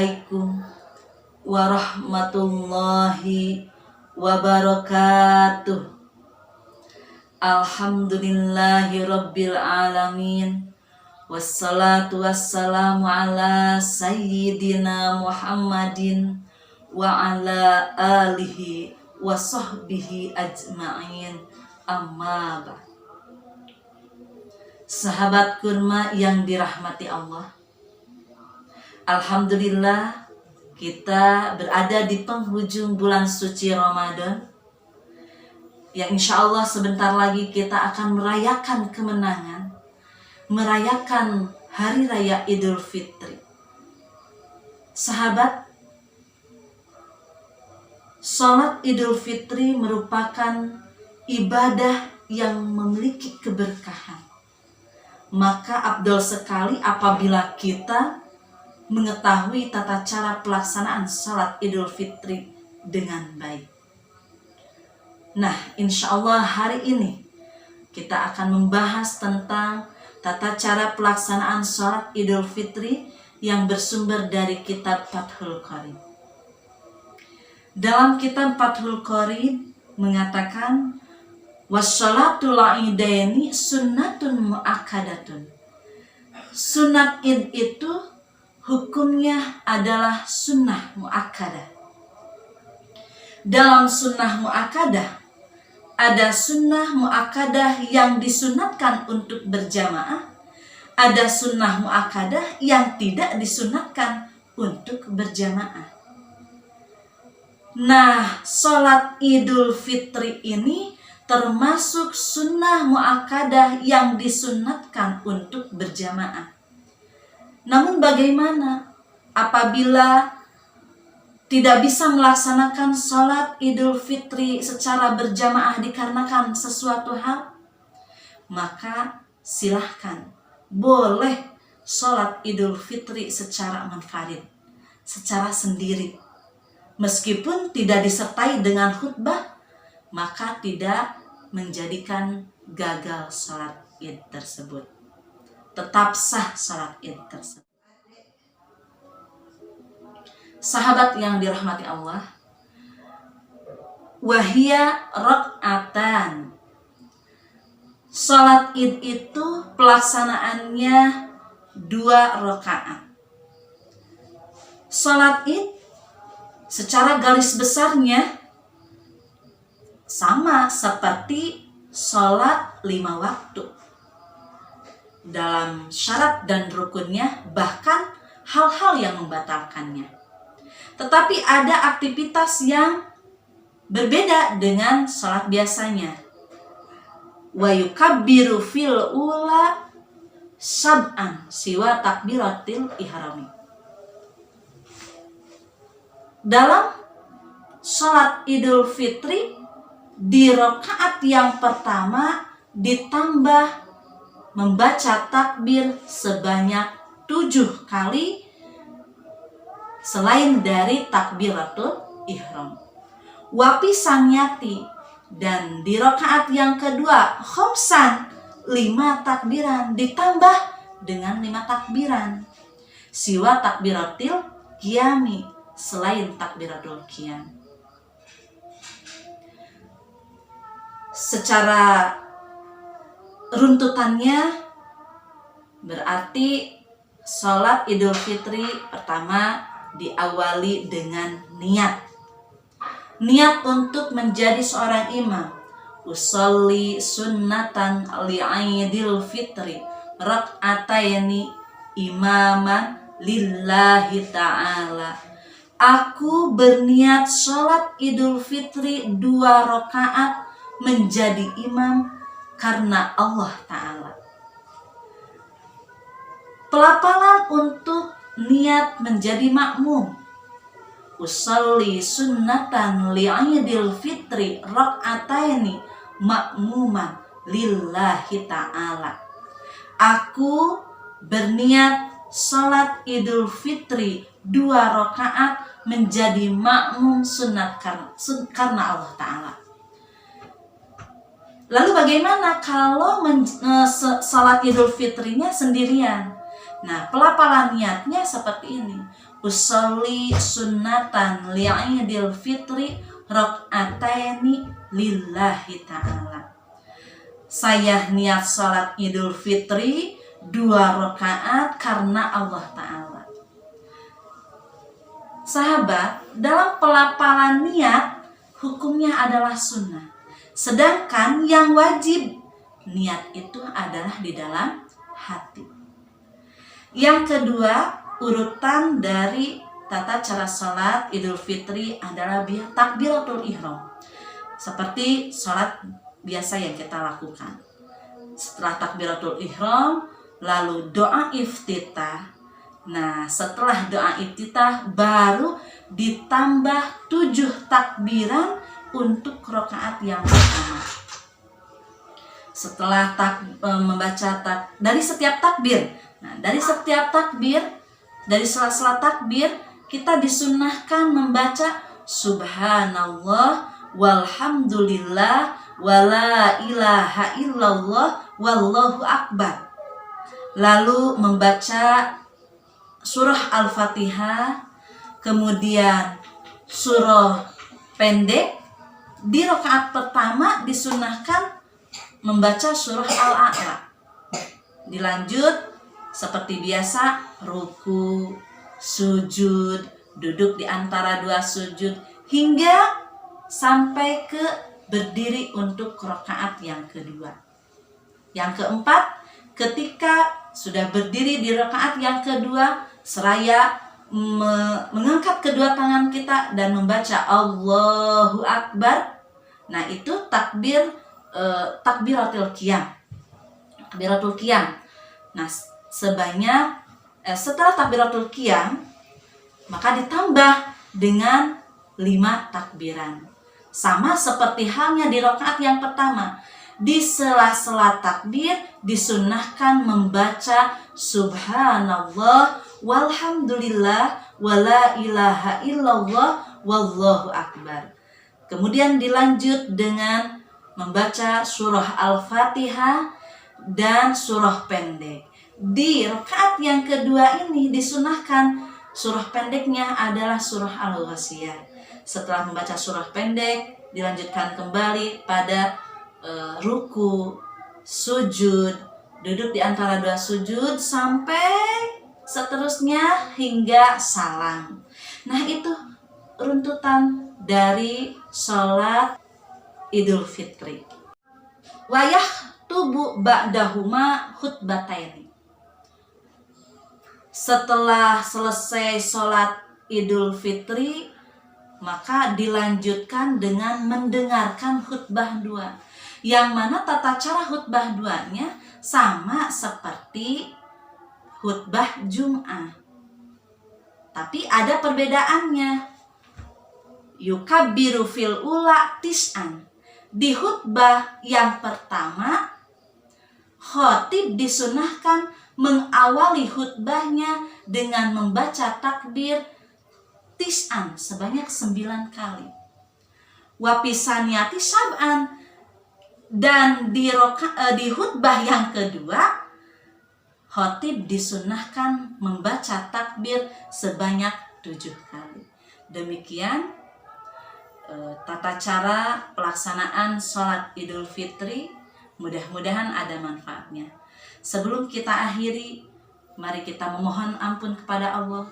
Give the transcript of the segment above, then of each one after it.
Assalamualaikum warahmatullahi wabarakatuh. Alhamdulillahi rabbil alamin. Wassalatu wassalamu ala sayyidina Muhammadin wa ala alihi wa sahbihi ajma'in. Amma ba'd. Sahabat kurma yang dirahmati Allah, alhamdulillah kita berada di penghujung bulan suci Ramadan, yang insya Allah sebentar lagi kita akan merayakan kemenangan, merayakan Hari Raya Idul Fitri. Sahabat, sholat Idul Fitri merupakan ibadah yang memiliki keberkahan. Maka afdal sekali apabila kita mengetahui tata cara pelaksanaan sholat Idul Fitri dengan baik. Nah, insya Allah hari ini kita akan membahas tentang tata cara pelaksanaan sholat Idul Fitri yang bersumber dari kitab Fathul Qorib. Dalam kitab Fathul Qorib mengatakan, wassalatul idaini sunnatun mu'akkadatun. Sunat id itu hukumnya adalah sunnah mu'akkadah. Dalam sunnah mu'akkadah, ada sunnah mu'akkadah yang disunatkan untuk berjamaah, ada sunnah mu'akkadah yang tidak disunatkan untuk berjamaah. Nah, sholat Idul Fitri ini termasuk sunnah mu'akkadah yang disunatkan untuk berjamaah. Namun bagaimana apabila tidak bisa melaksanakan sholat Idul Fitri secara berjamaah dikarenakan sesuatu hal? Maka silahkan, boleh sholat Idul Fitri secara munfarid, secara sendiri. Meskipun tidak disertai dengan khutbah, maka tidak menjadikan gagal sholat id tersebut. Tetap sah sholat id tersebut. Sahabat yang dirahmati Allah, wahia rakaatan. Sholat id itu pelaksanaannya 2 rakaat. Sholat id secara garis besarnya sama seperti sholat 5 waktu. Dalam syarat dan rukunnya, bahkan hal-hal yang membatalkannya. Tetapi ada aktivitas yang berbeda dengan sholat biasanya. Wa yukabbiru fil ula sab'an siwa takbiratil ihrami. Dalam sholat Idul Fitri, di rakaat yang pertama ditambah membaca takbir sebanyak 7 kali selain dari takbiratul ihram. Wapi sanyati, dan di rakaat yang kedua khomsan, 5 takbiran ditambah dengan 5 takbiran. Siwa takbiratil qiyami, selain takbiratul qiyam. Secara runtutannya berarti sholat Idul Fitri pertama diawali dengan niat. Niat untuk menjadi seorang imam. Usolli sunnatan li'idil fitri rak'ataini imaman lillahi ta'ala. Aku berniat sholat Idul Fitri 2 rakaat menjadi imam karena Allah Ta'ala. Pelafalan untuk niat menjadi makmum. Usolli sunnatan li'idil fitri rak'ataini makmuman lillahi ta'ala. Aku berniat sholat Idul Fitri 2 rakaat menjadi makmum sunat karena Allah Ta'ala. Lalu bagaimana kalau salat Idul Fitrinya sendirian? Nah, pelafalan niatnya seperti ini. usolli sunnatan li'idil fitri rok'ataini lillahi ta'ala. Saya niat sholat Idul Fitri 2 rakaat karena Allah Ta'ala. Sahabat, dalam pelapalan niat hukumnya adalah sunnah. Sedangkan yang wajib niat itu adalah di dalam hati. Yang kedua, urutan dari tata cara sholat Idul Fitri adalah takbiratul ihram. Seperti sholat biasa yang kita lakukan. Setelah takbiratul ihram, lalu doa iftitah. Nah, setelah doa iftitah baru ditambah 7 takbiran untuk rakaat yang pertama. Setelah membaca dari setiap takbir. Nah, dari setiap takbir, dari sela-sela takbir, kita disunnahkan membaca subhanallah walhamdulillah wala ilaha illallah wallahu akbar. Lalu membaca surah Al-Fatihah, kemudian surah pendek. Di rakaat pertama disunnahkan membaca surah Al-A'la. Dilanjut seperti biasa ruku, sujud, duduk di antara 2 sujud hingga sampai ke berdiri untuk rakaat yang kedua. Yang keempat, ketika sudah berdiri di rakaat yang kedua, seraya mengangkat kedua tangan kita dan membaca Allahu Akbar. Nah, itu takbiratul qiyam. Takbiratul qiyam. Nah, setelah takbiratul qiyam, maka ditambah dengan 5 takbiran. Sama seperti halnya di rakaat yang pertama. Di sela-sela takbir disunnahkan membaca subhanallah walhamdulillah wala ilaha illallah wallahu akbar. Kemudian dilanjut dengan membaca surah Al-Fatihah dan surah pendek. Di rakaat yang kedua ini disunahkan surah pendeknya adalah surah Al-Ghasyiyah. Setelah membaca surah pendek, dilanjutkan kembali pada ruku, sujud, duduk di antara 2 sujud sampai seterusnya hingga salam. Nah, itu runtutan dari sholat Idul Fitri. Wayah tubuh ba'dahuma khutbataini. Setelah selesai sholat Idul Fitri, maka dilanjutkan dengan mendengarkan khutbah 2. Yang mana tata cara khutbah 2-nya sama seperti khutbah Jum'ah. Tapi ada perbedaannya. Yukabbiru fil ula tis'an. Di khutbah yang pertama, khatib disunahkan mengawali khutbahnya dengan membaca takbir tis'an sebanyak 9 kali. Wapisaniyati sab'an. Dan di khutbah yang kedua, khatib disunahkan membaca takbir sebanyak 7 kali. Demikian tata cara pelaksanaan sholat Idul Fitri. Mudah-mudahan ada manfaatnya. Sebelum kita akhiri, mari kita memohon ampun kepada Allah.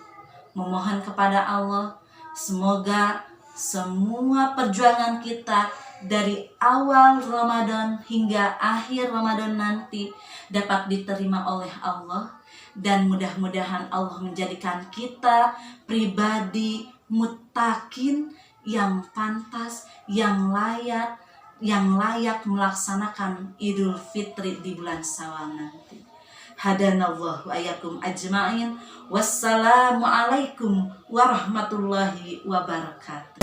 Memohon kepada Allah, semoga semua perjuangan kita dari awal Ramadan hingga akhir Ramadan nanti dapat diterima oleh Allah. Dan mudah-mudahan Allah menjadikan kita pribadi muttaqin yang pantas, yang layak melaksanakan Idul Fitri di bulan Syawal nanti. Hadanallahu ayakum ajma'in. Wassalamualaikum warahmatullahi wabarakatuh.